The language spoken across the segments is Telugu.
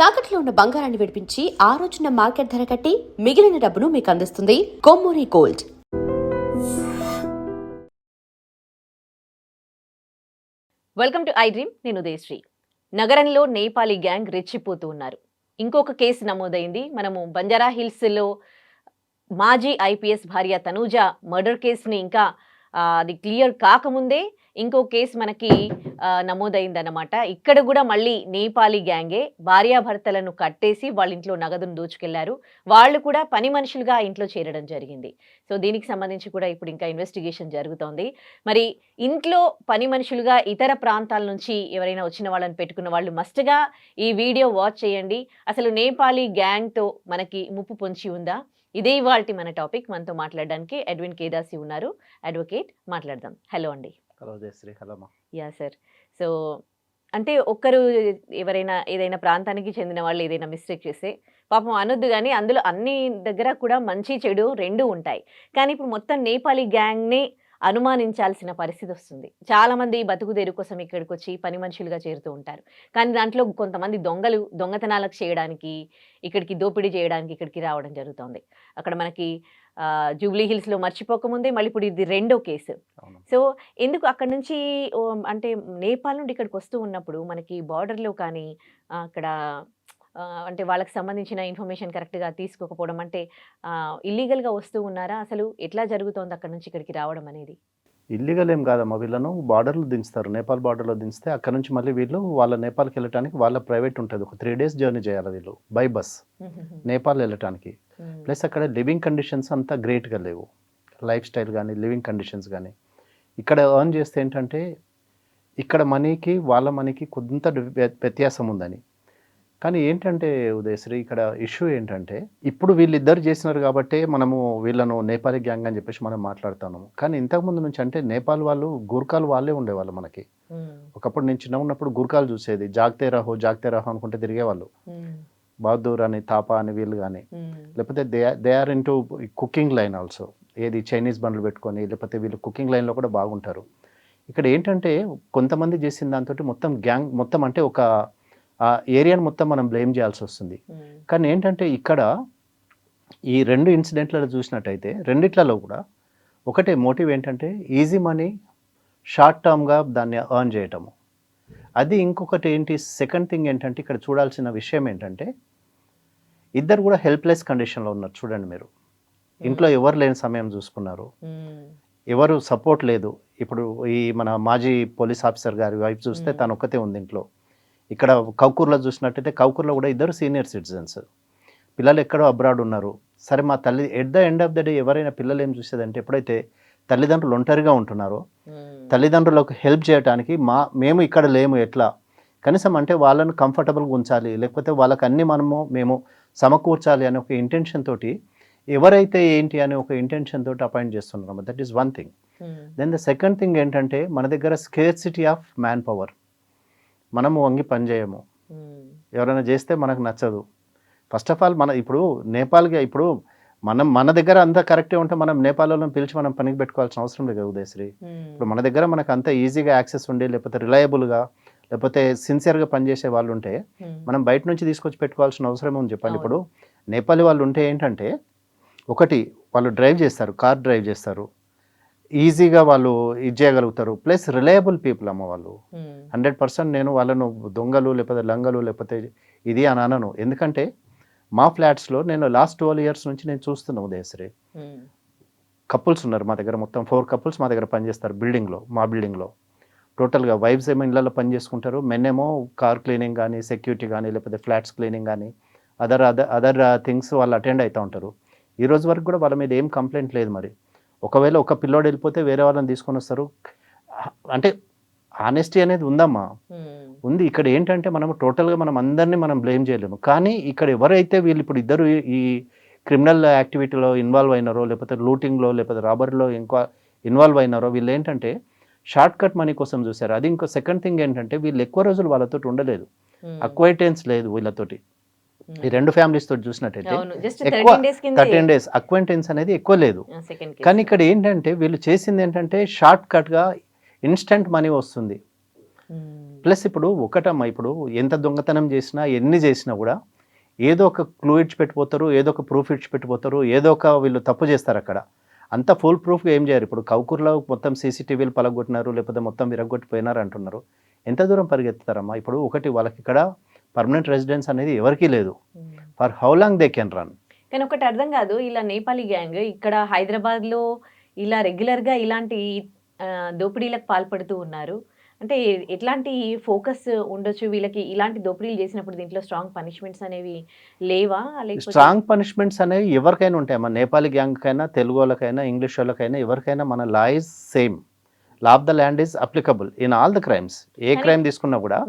తాకట్లో ఉన్న బంగారాన్ని విడిపించి ఆ రోజున మార్కెట్ ధర కట్టి మిగిలిన డబ్బును మీకు అందిస్తుంది Kommuri gold. Welcome to I dream. నేను ఉదయశ్రీ. నగరంలో నేపాలీ గ్యాంగ్ రెచ్చిపోతూ ఉన్నారు. ఇంకొక కేసు నమోదైంది. మనము బంజారా హిల్స్లో మాజీ ఐపీఎస్ భార్య తనూజ మర్డర్ కేసుని ఇంకా అది క్లియర్ కాకముందే ఇంకో కేసు మనకి నమోదైందన్నమాట. ఇక్కడ కూడా మళ్ళీ నేపాలీ గ్యాంగే భార్యాభర్తలను కట్టేసి వాళ్ళ ఇంట్లో నగదును దోచుకెళ్లారు. వాళ్ళు కూడా పని మనుషులుగా ఇంట్లో చేరడం జరిగింది. సో దీనికి సంబంధించి కూడా ఇప్పుడు ఇంకా ఇన్వెస్టిగేషన్ జరుగుతోంది. మరి ఇంట్లో పని మనుషులుగా ఇతర ప్రాంతాల నుంచి ఎవరైనా వచ్చిన వాళ్ళని పెట్టుకున్న వాళ్ళు మస్ట్గా ఈ వీడియో వాచ్ చేయండి. అసలు నేపాలీ గ్యాంగ్తో మనకి ముప్పు పొంచి ఉందా? ఇదే ఇవాల్టి మన టాపిక్. మనతో మాట్లాడడానికి ఎడ్విన్ కేదాసి ఉన్నారు, అడ్వకేట్. మాట్లాడదాం. హలో అండి. హలో జయశ్రీ. హలో మా. Yeah sir. సో అంటే ఒక్కరు ఎవరైనా ఏదైనా ప్రాంతానికి చెందిన వాళ్ళు ఏదైనా మిస్టేక్ చేస్తే పాపం అనొద్దు, కానీ అందులో అన్ని దగ్గర కూడా మంచి చెడు రెండు ఉంటాయి. కానీ ఇప్పుడు మొత్తం నేపాలీ గ్యాంగ్ని అనుమానించాల్సిన పరిస్థితి వస్తుంది. చాలామంది బతుకుదేరు కోసం ఇక్కడికి వచ్చి పని మనుషులుగా చేరుతూ ఉంటారు. కానీ దాంట్లో కొంతమంది దొంగతనాలకు చేయడానికి, ఇక్కడికి దోపిడీ చేయడానికి ఇక్కడికి రావడం జరుగుతుంది. అక్కడ మనకి జూబ్లీ హిల్స్లో మర్చిపోకముందే మళ్ళీ ఇప్పుడు ఇది రెండో కేసు. సో ఎందుకు అక్కడ నుంచి అంటే నేపాల్ నుండి ఇక్కడికి వస్తూ ఉన్నప్పుడు మనకి బార్డర్లో కానీ అక్కడ అంటే వాళ్ళకి సంబంధించిన ఇన్ఫర్మేషన్ కరెక్ట్గా తీసుకోకపోవడం, అంటే ఇల్లీగల్గా వస్తూ ఉన్నారా? అసలు ఎట్లా జరుగుతోంది అక్కడ నుంచి ఇక్కడికి రావడం అనేది? ఇల్లీగల్ ఏం కాదమ్మా. వీళ్ళను బార్డర్లో దించుతారు, నేపాల్ బార్డర్లో దించితే అక్కడ నుంచి మళ్ళీ వీళ్ళు వాళ్ళ నేపాల్కి వెళ్ళడానికి వాళ్ళ ప్రైవేట్ ఉంటుంది. ఒక 3 days జర్నీ చేయాలి వీళ్ళు బై బస్ నేపాల్ వెళ్ళటానికి. ప్లస్ అక్కడ లివింగ్ కండిషన్స్ అంతా గ్రేట్గా లేవు. లైఫ్ స్టైల్ కానీ లివింగ్ కండిషన్స్ కానీ ఇక్కడ ఎర్న్ చేస్తే ఏంటంటే ఇక్కడ మనీకి వాళ్ళ మనీకి కొంత వ్యత్యాసం ఉందని. కానీ ఏంటంటే ఉదయశ్రీ, ఇక్కడ ఇష్యూ ఏంటంటే ఇప్పుడు వీళ్ళిద్దరు చేసినారు కాబట్టి మనము వీళ్ళను నేపాలీ గ్యాంగ్ అని చెప్పేసి మనం మాట్లాడుతున్నాము. కానీ ఇంతకుముందు నుంచి అంటే నేపాల్ వాళ్ళు గూర్ఖాలు వాళ్ళే ఉండేవాళ్ళు మనకి. ఒకప్పుడు నేను చిన్న ఉన్నప్పుడు గూర్ఖాలు చూసేది, జాగ్తే రహో అనుకుంటే తిరిగేవాళ్ళు. బహదూర్ అని, తాపా అని వీళ్ళు కానీ, లేకపోతే they are into cooking line also. ఏది చైనీస్ బండ్లు పెట్టుకొని, లేకపోతే వీళ్ళు కుకింగ్ లైన్లో కూడా బాగుంటారు. ఇక్కడ ఏంటంటే కొంతమంది చేసిన దాంతో మొత్తం గ్యాంగ్ మొత్తం అంటే ఒక ఆ ఏరియాను మొత్తం మనం బ్లేమ్ చేయాల్సి వస్తుంది. కానీ ఏంటంటే ఇక్కడ ఈ 2 ఇన్సిడెంట్లలో చూసినట్టయితే రెండిట్లలో కూడా ఒకటే మోటివ్ ఏంటంటే ఈజీ మనీ, షార్ట్ టర్మ్గా దాన్ని ఎర్న్ చేయటము. అది ఇంకొకటి ఏంటి, సెకండ్ థింగ్ ఏంటంటే ఇక్కడ చూడాల్సిన విషయం ఏంటంటే ఇద్దరు కూడా హెల్ప్లెస్ కండిషన్లో ఉన్నారు. చూడండి మీరు, ఇంట్లో ఎవరు లేని సమయం చూసుకున్నారు, ఎవరు సపోర్ట్ లేదు. ఇప్పుడు ఈ మన మాజీ పోలీస్ ఆఫీసర్ గారి వైఫ్ చూస్తే తను ఒక్కతే ఉంది ఇంట్లో. ఇక్కడ కౌకూర్లో చూసినట్టయితే కౌకూర్లో కూడా ఇద్దరు సీనియర్ సిటిజన్స్, పిల్లలు ఎక్కడో అబ్రాడ్ ఉన్నారు. సరే మా తల్లి at the end of the day ఎవరైనా పిల్లలు ఏం చూసేదంటే ఎప్పుడైతే తల్లిదండ్రులు ఒంటరిగా ఉంటున్నారో తల్లిదండ్రులకు హెల్ప్ చేయడానికి మేము ఇక్కడ లేము, ఎట్లా కనీసం అంటే వాళ్ళను కంఫర్టబుల్గా ఉంచాలి, లేకపోతే వాళ్ళకి అన్ని మేము సమకూర్చాలి అనే ఒక ఇంటెన్షన్ తోటి ఎవరైతే ఏంటి అనే ఒక ఇంటెన్షన్ తోటి అపాయింట్ చేస్తున్నాము. That is one thing. Then the second thing ఏంటంటే మన దగ్గర స్కేర్సిటీ ఆఫ్ మ్యాన్ పవర్. మనము వంగి పని చేయము, ఎవరైనా చేస్తే మనకు నచ్చదు. ఫస్ట్ ఆఫ్ ఆల్ మన ఇప్పుడు నేపాల్గా ఇప్పుడు మన దగ్గర అంతా కరెక్టే ఉంటే మనం నేపాల్లో పిలిచి మనం పనికి పెట్టుకోవాల్సిన అవసరం లేదు ఉదయశ్రీ. ఇప్పుడు మన దగ్గర మనకు అంత ఈజీగా యాక్సెస్ ఉండి, లేకపోతే రిలయబుల్గా, లేకపోతే సిన్సియర్గా పనిచేసే వాళ్ళు ఉంటే మనం బయట నుంచి తీసుకొచ్చి పెట్టుకోవాల్సిన అవసరం ఉంది చెప్పండి. ఇప్పుడు నేపాలీ వాళ్ళు ఉంటే ఏంటంటే ఒకటి వాళ్ళు డ్రైవ్ చేస్తారు, కార్ డ్రైవ్ చేస్తారు, ఈజీగా వాళ్ళు ఇది చేయగలుగుతారు. ప్లస్ రిలయబుల్ పీపుల్ అమ్మ వాళ్ళు. 100% నేను వాళ్ళను దొంగలు లేకపోతే లంగలు లేకపోతే ఇది అని అనను. ఎందుకంటే మా ఫ్లాట్స్లో నేను లాస్ట్ 12 years నుంచి నేను చూస్తున్నాను ఉదయశ్రీ. కపుల్స్ ఉన్నారు మా దగ్గర, మొత్తం 4 couples మా దగ్గర పనిచేస్తారు బిల్డింగ్లో. మా బిల్డింగ్లో టోటల్గా వైఫ్స్ ఏమో ఇళ్ళలో పని చేసుకుంటారు, మెన్ ఏమో కార్ క్లీనింగ్ కానీ, సెక్యూరిటీ కానీ, లేకపోతే ఫ్లాట్స్ క్లీనింగ్ కానీ, అదర్ థింగ్స్ వాళ్ళు అటెండ్ అవుతూ ఉంటారు. ఈ రోజు వరకు కూడా వాళ్ళ మీద ఏం కంప్లైంట్ లేదు. మరి ఒకవేళ ఒక పిల్లోడు వెళ్ళిపోతే వేరే వాళ్ళని తీసుకొని వస్తారు. అంటే ఆనెస్టీ అనేది ఉందమ్మా, ఉంది. ఇక్కడ ఏంటంటే మనం టోటల్గా మనం అందరినీ మనం బ్లేమ్ చేయలేము. కానీ ఇక్కడ ఎవరైతే వీళ్ళు ఇప్పుడు ఇద్దరు ఈ క్రిమినల్ యాక్టివిటీలో ఇన్వాల్వ్ అయినారో, లేకపోతే లూటింగ్లో లేకపోతే రాబరీలో ఇన్వాల్వ్ అయినారో, వీళ్ళు ఏంటంటే షార్ట్ కట్ మనీ కోసం చూశారు. అది ఇంకో సెకండ్ థింగ్ ఏంటంటే వీళ్ళు ఎక్కువ రోజులు వాళ్ళతో ఉండలేదు, అక్వైటెన్స్ లేదు వీళ్ళతోటి. ఈ 2 families తోటి చూసినట్టయితే ఎక్కువ 13 days అక్వైంటెన్స్ అనేది ఎక్కువ లేదు. కానీ ఇక్కడ ఏంటంటే వీళ్ళు చేసింది ఏంటంటే షార్ట్ కట్గా ఇన్స్టెంట్ మనీ వస్తుంది. ప్లస్ ఇప్పుడు ఒకటమ్మా, ఇప్పుడు ఎంత దొంగతనం చేసినా ఎన్ని చేసినా కూడా ఏదో ఒక క్లూ ఇచ్చి పెట్టిపోతారు, ఏదో ఒక ప్రూఫ్ ఇచ్చి పెట్టిపోతారు, ఏదో ఒక వీళ్ళు తప్పు చేస్తారు అక్కడ. అంత ఫుల్ ప్రూఫ్గా ఏం చేయరు. ఇప్పుడు కౌకూర్లో మొత్తం సీసీటీవీలు పలగొట్టినారు, లేకపోతే మొత్తం విరగొట్టిపోయినారు అంటున్నారు. ఎంత దూరం పరిగెత్తుతారమ్మా? ఇప్పుడు ఒకటి, వాళ్ళకి ఇక్కడ పర్మనెంట్ రెసిడెన్స్ అనేది ఎవరికీ లేదు. For how long they can run? కానీ ఒకటి అర్థం కాదు, ఇలా నేపాలీ గ్యాంగ్ ఇక్కడ హైదరాబాద్లో ఇలా రెగ్యులర్గా ఇలాంటి దోపిడీలకు పాల్పడుతూ ఉన్నారు. అంటే ఎట్లాంటి ఫోకస్ ఉండొచ్చు వీళ్ళకి ఇలాంటి దోపిడీలు చేసినప్పుడు? దీంట్లో స్ట్రాంగ్ పనిష్మెంట్స్ అనేవి లేవా? లేకపోతే స్ట్రాంగ్ పనిష్మెంట్స్ అనేవి ఎవరికైనా ఉంటాయమ్మా. నేపాలీ గ్యాంగ్కైనా, తెలుగు వాళ్ళకైనా, ఇంగ్లీష్ వాళ్ళకైనా, ఎవరికైనా మన law is same. Law of the land is applicable in all the crimes. A crime తీసుకున్నా కూడా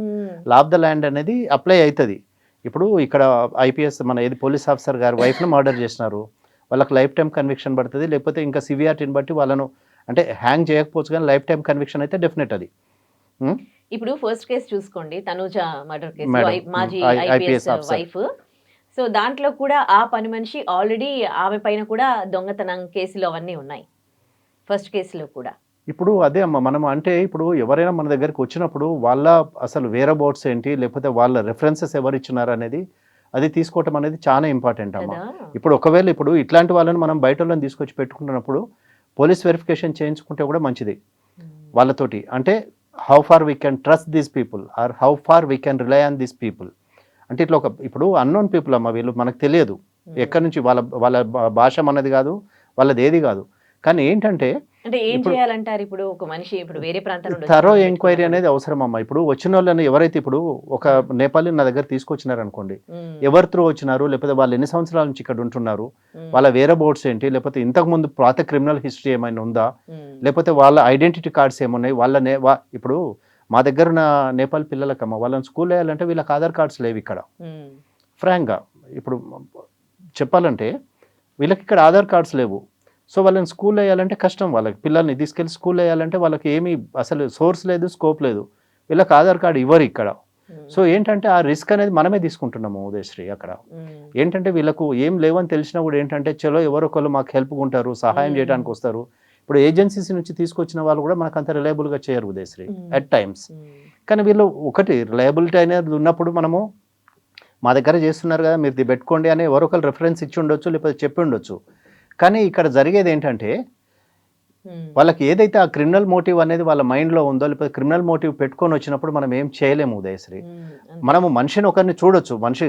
లా ఆఫ్ ద ల్యాండ్ అనేది అప్లై అవుతుంది. ఇప్పుడు ఇక్కడ ఐపీఎస్ మన ఏది పోలీస్ ఆఫీసర్ గారు వైఫ్ను మర్డర్ చేసినారు, వాళ్ళకి లైఫ్ టైం కన్విక్షన్ పడుతుంది. లేకపోతే ఇంకా సివియారిటీని బట్టి వాళ్ళను అంటే హ్యాంగ్ చేయకపోవచ్చు, కానీ లైఫ్ టైం కన్విక్షన్ అయితే డెఫినెట్ అది. ఇప్పుడు ఫస్ట్ కేసు చూసుకోండి, తనూజ మర్డర్ కేసు, Madam, మాజీ IPS IPS officer. Wife. So దాంట్లో కూడా ఆ పని మనిషి ఆల్రెడీ ఆమె పైన కూడా దొంగతనం కేసులు అవన్నీ ఉన్నాయి ఫస్ట్ కేసులో కూడా. ఇప్పుడు అదే అమ్మ, మనం అంటే ఇప్పుడు ఎవరైనా మన దగ్గరికి వచ్చినప్పుడు వాళ్ళ అసలు వేరే బోర్డ్స్ ఏంటి, లేకపోతే వాళ్ళ రెఫరెన్సెస్ ఎవరు ఇచ్చినారు అనేది అది తీసుకోవటం అనేది చాలా ఇంపార్టెంట్ అమ్మ. కదా. ఇప్పుడు ఒకవేళ ఇప్పుడు ఇట్లాంటి వాళ్ళని మనం బయట వాళ్ళని తీసుకొచ్చి పెట్టుకుంటున్నప్పుడు పోలీస్ వెరిఫికేషన్ చేయించుకుంటే కూడా మంచిది వాళ్ళతోటి. అంటే how far we can trust these people or how far we can rely on these people. అంటే ఇట్లా ఒక ఇప్పుడు అన్నోన్ పీపుల్ అమ్మ, వీళ్ళు మనకు తెలియదు ఎక్కడి నుంచి, వాళ్ళ వాళ్ళ భాష మనది కాదు, వాళ్ళది ఏది కాదు. కానీ ఏంటంటే అంటే ఏం చేయాలంటారు? ఇప్పుడు ఒక మనిషి ఇప్పుడు వేరే ప్రాంతం నుండి థరో వచ్చి ఎంక్వైరీ అనేది అవసరం అమ్మ. ఇప్పుడు వచ్చిన వాళ్ళని ఎవరైతే ఇప్పుడు ఒక నేపాలి నా దగ్గర తీసుకొచ్చినారు అనుకోండి, ఎవరి త్రూ వచ్చినారు, లేకపోతే వాళ్ళు ఎన్ని సంవత్సరాల నుంచి ఇక్కడ ఉంటున్నారు, వాళ్ళ వేరే బోర్డ్స్ ఏంటి, లేకపోతే ఇంతకు ముందు పాత క్రిమినల్ హిస్టరీ ఏమైనా ఉందా, లేకపోతే వాళ్ళ ఐడెంటిటీ కార్డ్స్ ఏమున్నాయి, వాళ్ళ ఇప్పుడు మా దగ్గర ఉన్న నేపాల్ పిల్లలకమ్మ వాళ్ళని స్కూల్ వేయాలంటే వీళ్ళకి ఆధార్ కార్డ్స్ లేవు ఇక్కడ. ఫ్రాంక్గా ఇప్పుడు చెప్పాలంటే వీళ్ళకి ఇక్కడ ఆధార్ కార్డ్స్ లేవు. సో వాళ్ళని స్కూల్ వేయాలంటే కష్టం. వాళ్ళకి పిల్లల్ని తీసుకెళ్ళి స్కూల్ వేయాలంటే వాళ్ళకి ఏమీ అసలు సోర్స్ లేదు, స్కోప్ లేదు. వీళ్ళకి ఆధార్ కార్డు ఇవ్వరు ఇక్కడ. సో ఏంటంటే ఆ రిస్క్ అనేది మనమే తీసుకుంటున్నాము ఉదయశ్రీ. అక్కడ ఏంటంటే వీళ్ళకు ఏం లేవని తెలిసినా కూడా ఏంటంటే చలో ఎవరో ఒకళ్ళు మాకు హెల్ప్గా ఉంటారు, సహాయం చేయడానికి వస్తారు. ఇప్పుడు ఏజెన్సీస్ నుంచి తీసుకొచ్చిన వాళ్ళు కూడా మనకు అంత రిలయబుల్గా చేయరు ఉదయశ్రీ అట్ టైమ్స్. కానీ వీళ్ళు ఒకటి రిలయబిలిటీ అనేది ఉన్నప్పుడు మనము మా దగ్గర చేస్తున్నారు కదా మీరు ఇది పెట్టుకోండి అని ఎవరో ఒకరు రెఫరెన్స్ ఇచ్చి ఉండొచ్చు, లేకపోతే చెప్పి ఉండొచ్చు. కానీ ఇక్కడ జరిగేది ఏంటంటే వాళ్ళకి ఏదైతే ఆ క్రిమినల్ మోటివ్ అనేది వాళ్ళ మైండ్లో ఉందో, లేకపోతే క్రిమినల్ మోటివ్ పెట్టుకొని వచ్చినప్పుడు మనం ఏం చేయలేము ఉదయశ్రీ. మనము మనిషిని ఒకరిని చూడొచ్చు, మనిషి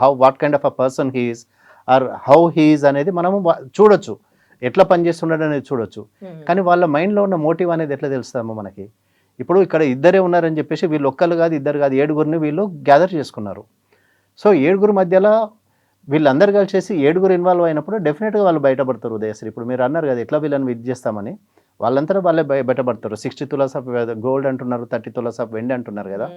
how what kind of a person he is or how he is అనేది మనము చూడొచ్చు, ఎట్లా పనిచేస్తున్నాడు అనేది చూడొచ్చు. కానీ వాళ్ళ మైండ్లో ఉన్న మోటివ్ అనేది ఎట్లా తెలుస్తామో మనకి. ఇప్పుడు ఇక్కడ ఇద్దరే ఉన్నారని చెప్పేసి వీళ్ళు ఒక్కరు కాదు, ఇద్దరు కాదు, 7గురిని వీళ్ళు గ్యాదర్ చేసుకున్నారు. సో 7గురు మధ్యలో వీళ్ళందరూ కలిసేసి 7గురు ఇన్వాల్వ్ అయినప్పుడు డెఫినెట్గా వాళ్ళు బయటపడతారు ఉదయశ్రీ. ఇప్పుడు మీరు అన్నారు కదా ఎట్లా వీళ్ళని విధి చేస్తామని, వాళ్ళంతా వాళ్ళే బయటపడతారు. 60 తులాస్ ఆఫ్ గోల్డ్ అంటున్నారు, 30 తులాస్ ఆఫ్ వెండి అంటున్నారు కదా.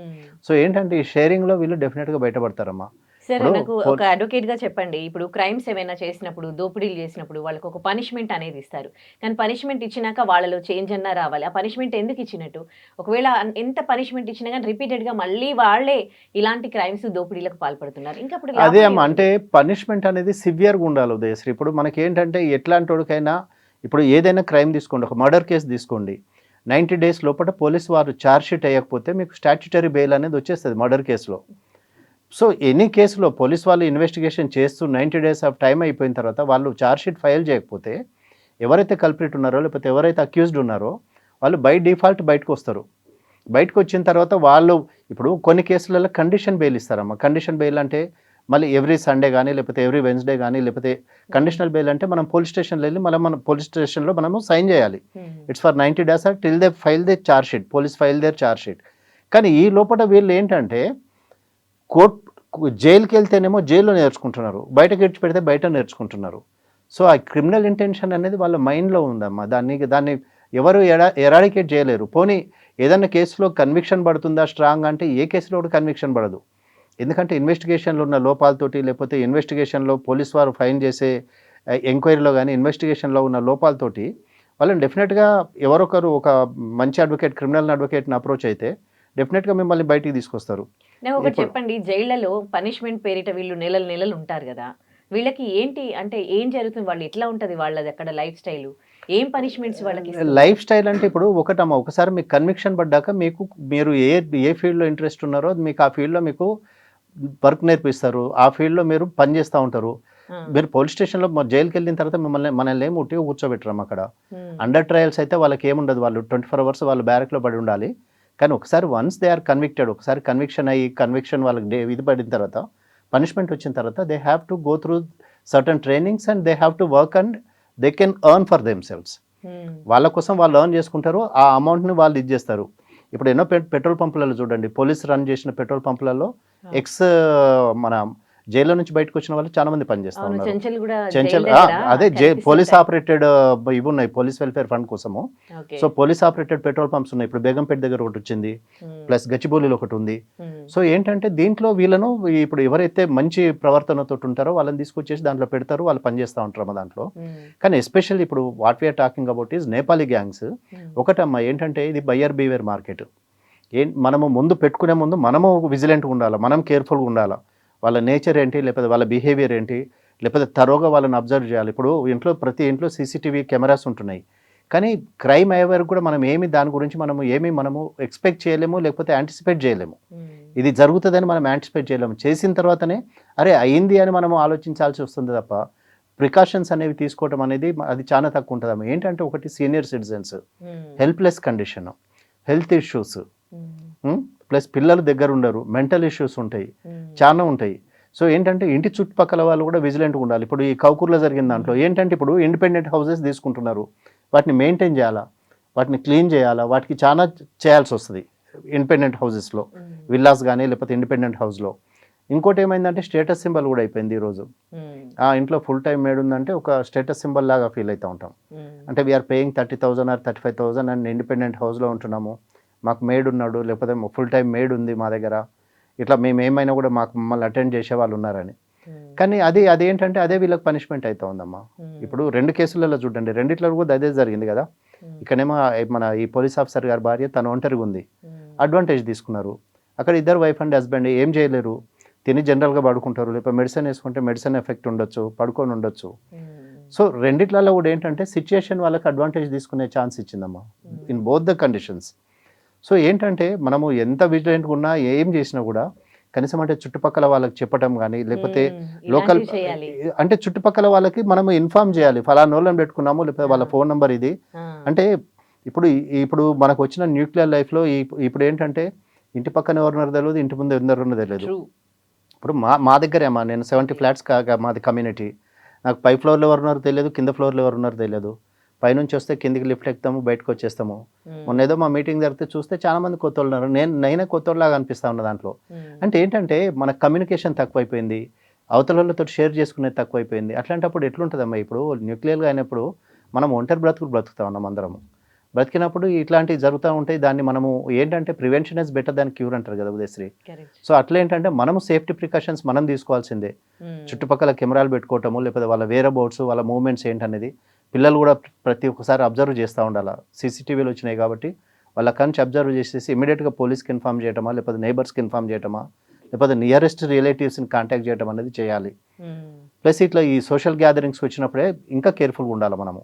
సో ఏంటంటే ఈ షేరింగ్లో వీళ్ళు డెఫినెట్గా బయటపడతారమ్మా. సరే, నాకు ఒక అడ్వకేట్ గా చెప్పండి, ఇప్పుడు క్రైమ్స్ ఏమైనా చేసినప్పుడు, దోపిడీలు చేసినప్పుడు వాళ్ళకి ఒక పనిష్మెంట్ అనేది ఇస్తారు. కానీ పనిష్మెంట్ ఇచ్చినాక వాళ్ళలో చేంజ్ అన్నా రావాలి. ఆ పనిష్మెంట్ ఎందుకు ఇచ్చినట్టు? ఒకవేళ ఎంత పనిష్మెంట్ ఇచ్చినా కానీ రిపీటెడ్ గా మళ్ళీ వాళ్ళే ఇలాంటి క్రైమ్స్, దోపిడీలకు పాల్పడుతున్నారు. ఇంకా అప్పుడు అదే అమ్మ, అంటే పనిష్మెంట్ అనేది సివియర్గా ఉండాలి ఉదయశ్రీ. ఇప్పుడు మనకి ఏంటంటే ఎట్లాంటి వాడికైనా ఇప్పుడు ఏదైనా క్రైమ్ తీసుకోండి, ఒక మర్డర్ కేసు తీసుకోండి, 90 days లోపల పోలీసు వారు ఛార్జ్షీట్ వేయకపోతే మీకు స్టాట్యుటరీ బెయిల్ అనేది వచ్చేస్తుంది మర్డర్ కేసులో. సో ఎనీ కేసులో పోలీస్ వాళ్ళు ఇన్వెస్టిగేషన్ చేస్తూ 90 days ఆఫ్ టైం అయిపోయిన తర్వాత వాళ్ళు ఛార్జ్షీట్ ఫైల్ చేయకపోతే ఎవరైతే కల్ప్రిట్ ఉన్నారో, లేకపోతే ఎవరైతే అక్యూజ్డ్ ఉన్నారో వాళ్ళు బై డిఫాల్ట్ బయటకు వస్తారు. బయటకు వచ్చిన తర్వాత వాళ్ళు ఇప్పుడు కొన్ని కేసులలో కండిషన్ బెయిల్ ఇస్తారమ్మా. కండిషన్ బెయిల్ అంటే మళ్ళీ ఎవ్రీ సండే కానీ, లేకపోతే ఎవ్రీ వెన్స్డే కానీ, లేకపోతే కండిషనల్ బెయిల్ అంటే మనం పోలీస్ స్టేషన్లో వెళ్ళి మన పోలీస్ స్టేషన్లో మనము సైన్ చేయాలి. It's for 90 days till they file the charge sheet, police file their charge sheet. కానీ ఈ లోపల వీళ్ళు ఏంటంటే జైలుకి వెళ్తేనేమో జైల్లో నేర్చుకుంటున్నారు, బయటకు ఇడ్చి పెడితే బయట నేర్చుకుంటున్నారు. సో ఆ క్రిమినల్ ఇంటెన్షన్ అనేది వాళ్ళ మైండ్లో ఉందమ్మా. దాన్ని ఎవరు ఎరాడికేట్ చేయలేరు. పోనీ ఏదన్నా కేసులో కన్విక్షన్ పడుతుందా స్ట్రాంగ్ అంటే ఏ కేసులో కూడా కన్విక్షన్ పడదు. ఎందుకంటే ఇన్వెస్టిగేషన్లో ఉన్న లోపాలతోటి, లేకపోతే ఇన్వెస్టిగేషన్లో పోలీస్ వారు ఫైన్ చేసే ఎంక్వైరీలో కానీ ఇన్వెస్టిగేషన్లో ఉన్న లోపాలతోటి వాళ్ళని డెఫినెట్గా ఎవరొకరు ఒక మంచి అడ్వకేట్, క్రిమినల్ అడ్వకేట్ని అప్రోచ్ అయితే డెఫినెట్గా మిమ్మల్ని బయటికి తీసుకొస్తారు. నాకు ఒకటి చెప్పండి, జైళ్లలో పనిష్మెంట్ పేరిట వీళ్ళు నెలలు ఉంటారు కదా, వీళ్ళకి ఏంటి అంటే ఏం జరుగుతుంది, వాళ్ళు ఎట్లా ఉంటుంది వాళ్ళది అక్కడ లైఫ్ స్టైల్? ఏం పనిష్మెంట్స్ వాళ్ళకి ఇస్తున్నారు? లైఫ్ స్టైల్ అంటే ఇప్పుడు ఒకటమ్మా, ఒకసారి మీకు కన్విక్షన్ పడ్డాక మీరు ఏ ఫీల్డ్లో ఇంట్రెస్ట్ ఉన్నారో మీకు ఆ ఫీల్డ్లో మీకు వర్క్ నేర్పిస్తారు, ఆ ఫీల్డ్లో మీరు పని చేస్తూ ఉంటారు. మీరు పోలీస్ స్టేషన్లో జైలుకి వెళ్ళిన తర్వాత మనల్ని ఏమి ఉట్టిగా కూర్చోబెట్టరాం అక్కడ. అండర్ ట్రయల్స్ అయితే వాళ్ళకి ఏముండదు, వాళ్ళు 24 hours వాళ్ళు బ్యారక్లో పడి ఉండాలి. కానీ ఒకసారి వన్స్ దే ఆర్ కన్విక్టెడ్, ఒకసారి కన్విక్షన్ వాళ్ళకి ఇది పడిన తర్వాత, పనిష్మెంట్ వచ్చిన తర్వాత they have to go through certain trainings and they have to work and they can earn for them selves. వాళ్ళ కోసం వాళ్ళు ఎర్న్ చేసుకుంటారు, ఆ అమౌంట్ని వాళ్ళు ఇది చేస్తారు. ఇప్పుడు ఎన్నో పెట్రోల్ పంపులలో చూడండి, పోలీస్ రన్ చేసిన పెట్రోల్ పంపులలో మన జైల్లో నుంచి బయటకు వచ్చిన వాళ్ళు చాలా మంది పనిచేస్తూ ఉన్నారు. అదే పోలీస్ ఆపరేటెడ్ ఇవి ఉన్నాయి, పోలీస్ వెల్ఫేర్ ఫండ్ కోసము. So police operated petrol pumps ఉన్నాయి. ఇప్పుడు బేగంపేట దగ్గర ఒకటి వచ్చింది, ప్లస్ గచ్చిబౌలిలో ఒకటి ఉంది. సో ఏంటంటే దీంట్లో వీళ్ళను ఇప్పుడు ఎవరైతే మంచి ప్రవర్తనతో ఉంటారో వాళ్ళని తీసుకొచ్చేసి దాంట్లో పెడతారు, వాళ్ళు పనిచేస్తూ ఉంటారు దాంట్లో. కానీ ఎస్పెషల్లీ ఇప్పుడు what we are talking about is Nepali gangs. ఒకటమ్మా ఏంటంటే ఇది బయ్యర్ బీవేర్ మార్కెట్. మనము ముందు పెట్టుకునే ముందు మనము విజిలెంట్గా ఉండాలి, మనం కేర్ఫుల్గా ఉండాలి. వాళ్ళ నేచర్ ఏంటి, లేకపోతే వాళ్ళ బిహేవియర్ ఏంటి, లేకపోతే తరోగా వాళ్ళని అబ్జర్వ్ చేయాలి. ఇప్పుడు ప్రతి ఇంట్లో సీసీటీవీ కెమెరాస్ ఉంటున్నాయి, కానీ క్రైమ్ అయ్యే వరకు కూడా దాని గురించి మనము ఎక్స్పెక్ట్ చేయలేము, లేకపోతే యాంటిసిపేట్ చేయలేము. ఇది జరుగుతుందని మనం యాంటిసిపేట్ చేయలేము. చేసిన తర్వాతనే అరే అయింది అని మనం ఆలోచించాల్సి వస్తుంది తప్ప ప్రికాషన్స్ అనేవి తీసుకోవడం అనేది అది చాలా తక్కువ ఉంటుంది. ఏంటంటే ఒకటి senior citizens, helpless condition, health issues, plus పిల్లలు దగ్గర ఉండరు, మెంటల్ ఇష్యూస్ ఉంటాయి, చాలా ఉంటాయి. సో ఏంటంటే ఇంటి చుట్టుపక్కల వాళ్ళు కూడా విజిలెంట్గా ఉండాలి. ఇప్పుడు ఈ కౌకూర్లో జరిగిన దాంట్లో ఏంటంటే ఇప్పుడు ఇండిపెండెంట్ హౌసెస్ తీసుకుంటున్నారు, వాటిని మెయింటైన్ చేయాలా, వాటిని క్లీన్ చేయాలా, వాటికి చాలా చేయాల్సి వస్తుంది ఇండిపెండెంట్ హౌసెస్లో, విల్లాస్ కానీ లేకపోతే ఇండిపెండెంట్ హౌస్లో. ఇంకోటి ఏమైందంటే స్టేటస్ సింబల్ కూడా అయిపోయింది ఈరోజు. ఆ ఇంట్లో ఫుల్ టైం మేడ్ ఉందంటే ఒక స్టేటస్ సింబల్ లాగా ఫీల్ అవుతూ ఉంటాం. అంటే we are paying 30,000 or 35,000 and independent హౌస్లో ఉంటున్నాము, మాకు మేడ్ ఉన్నాడు, లేకపోతే ఫుల్ టైం మేడ్ ఉంది మా దగ్గర, ఇట్లా మేము ఏమైనా కూడా మమ్మల్ని అటెండ్ చేసే వాళ్ళు ఉన్నారని. కానీ అదేంటంటే అదే వీళ్ళకి పనిష్మెంట్ అవుతా ఉందమ్మా. ఇప్పుడు 2 కేసులలో చూడండి, రెండిట్లో కూడా అదే జరిగింది కదా. ఇక్కడేమో మన ఈ పోలీస్ ఆఫీసర్ గారి భార్య తను ఒంటరిగా ఉంది, అడ్వాంటేజ్ తీసుకున్నారు. అక్కడ ఇద్దరు వైఫ్ అండ్ హస్బెండ్ ఏం చేయలేరు, తిని జనరల్గా పడుకుంటారు, లేకపోతే మెడిసిన్ వేసుకుంటే మెడిసిన్ ఎఫెక్ట్ ఉండొచ్చు, పడుకొని ఉండొచ్చు. సో రెండిట్లలో కూడా ఏంటంటే సిచ్యుయేషన్ వాళ్ళకి అడ్వాంటేజ్ తీసుకునే ఛాన్స్ ఇచ్చిందమ్మా in both the conditions. So ఏంటంటే మనము ఎంత విజిలెంట్గా ఉన్నా ఏం చేసినా కూడా కనీసం అంటే చుట్టుపక్కల వాళ్ళకి చెప్పటం కానీ, లేకపోతే లోకల్ అంటే చుట్టుపక్కల వాళ్ళకి మనము ఇన్ఫార్మ్ చేయాలి, ఫలానా వాళ్ళని పెట్టుకున్నాము, లేకపోతే వాళ్ళ ఫోన్ నెంబర్ ఇది. అంటే ఇప్పుడు మనకు వచ్చిన న్యూక్లియర్ లైఫ్లో ఇప్పుడు ఏంటంటే ఇంటి పక్కన ఎవరున్నారో తెలియదు, ఇంటి ముందు ఎవరున్నారో తెలియదు. ఇప్పుడు మా దగ్గరేమా నేను 70 flats కాగా మాది కమ్యూనిటీ, నాకు పై ఫ్లోర్లో ఎవరున్నారో తెలియదు, కింద ఫ్లోర్లో ఎవరున్నారో తెలియదు. పైనుంచి వస్తే కిందికి లిఫ్ట్ ఎక్కుతాము, బయటకు వచ్చేస్తాము. మొన్న ఏదో మా మీటింగ్ జరిగితే చూస్తే చాలా మంది కొత్త వాళ్ళు ఉన్నారు, నేనే కొత్తలాగా అనిపిస్తా ఉన్న దాంట్లో. అంటే ఏంటంటే మన కమ్యూనికేషన్ తక్కువైపోయింది, అవతలతో షేర్ చేసుకునేది తక్కువైపోయింది. అట్లాంటప్పుడు ఎట్లుంటుందమ్మా, ఇప్పుడు న్యూక్లియర్గా అయినప్పుడు మనం ఒంటరి బ్రతుకుతా ఉన్నాం అందరము. బ్రతికినప్పుడు ఇట్లాంటివి జరుగుతూ ఉంటాయి. దాన్ని మనము ఏంటంటే prevention is better than cure అంటారు కదా ఉదయశ్రీ. సో అట్లా ఏంటంటే మనము సేఫ్టీ ప్రికాషన్స్ మనం తీసుకోవాల్సిందే. చుట్టుపక్కల కెమెరాలు పెట్టుకోవటము, లేకపోతే వాళ్ళ వేర్ అబౌట్స్, వాళ్ళ మూవ్మెంట్స్ ఏంటనేది పిల్లలు కూడా ప్రతి ఒక్కసారి అబ్జర్వ్ చేస్తూ ఉండాలి. సీసీటీవీలు వచ్చినాయి కాబట్టి వాళ్ళ కంచి అబ్జర్వ్ చేసేసి ఇమీడియట్గా పోలీస్కి ఇన్ఫామ్ చేయటమా, లేకపోతే నైబర్స్కి ఇన్ఫామ్ చేయటమా, లేకపోతే నియరెస్ట్ రిలేటివ్స్ని కాంటాక్ట్ చేయడం అనేది చేయాలి. ప్లస్ ఇట్లా ఈ సోషల్ గ్యాదరింగ్స్కి వచ్చినప్పుడే ఇంకా కేర్ఫుల్గా ఉండాలి మనము.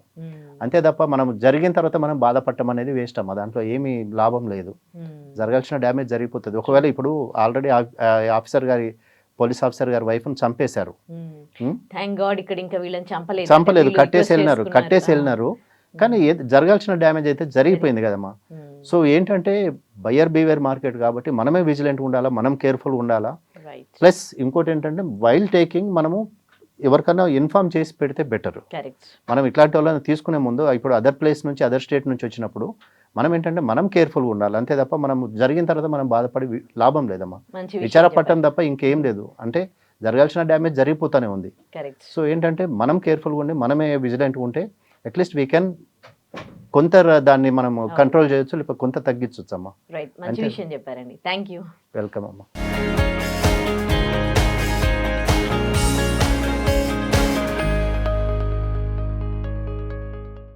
అంతే తప్ప మనం జరిగిన తర్వాత మనం బాధపడటం అనేది వేస్ట్ అమ్మా, దాంట్లో ఏమీ లాభం లేదు. జరగాల్సిన డ్యామేజ్ జరిగిపోతుంది. ఒకవేళ ఇప్పుడు ఆల్రెడీ పోలీస్ ఆఫీసర్ గారి వైఫ్ని చంపేశారు, చంపలేదు, కట్టేసి వెళ్ళినారు. కానీ జరగాల్సిన డ్యామేజ్ అయితే జరిగిపోయింది కదమ్మా. సో ఏంటంటే బయ్యర్ బీవేర్ మార్కెట్ కాబట్టి మనమే విజిలెంట్గా ఉండాలా, మనం కేర్ఫుల్గా ఉండాలా. ప్లస్ ఇంకోటి ఏంటంటే వైల్ టేకింగ్ మనము ఎవరికన్నా ఇన్ఫార్మ్ చేసి పెడితే బెటర్. మనం ఇట్లాంటి వాళ్ళని తీసుకునే ముందు ఇప్పుడు అదర్ ప్లేస్ నుంచి, అదర్ స్టేట్ నుంచి వచ్చినప్పుడు మనం ఏంటంటే మనం కేర్ఫుల్గా ఉండాలి. అంతే తప్ప మనం జరిగిన తర్వాత మనం బాధపడి లాభం లేదమ్మా, విచారపడటం తప్ప ఇంకేం లేదు. అంటే జరగాల్సిన డ్యామేజ్ జరిగిపోతూనే ఉంది. సో ఏంటంటే మనం కేర్ఫుల్గా ఉండి మనమే విజిలెంట్గా ఉంటే అట్లీస్ట్ వీ కెన్ కొంత దాన్ని మనం కంట్రోల్ చేయొచ్చు, లేకపోతే కొంత తగ్గించవచ్చు అమ్మా. మంచి విషయం చెప్పారండి. Thank you. వెల్కమ్ అమ్మా.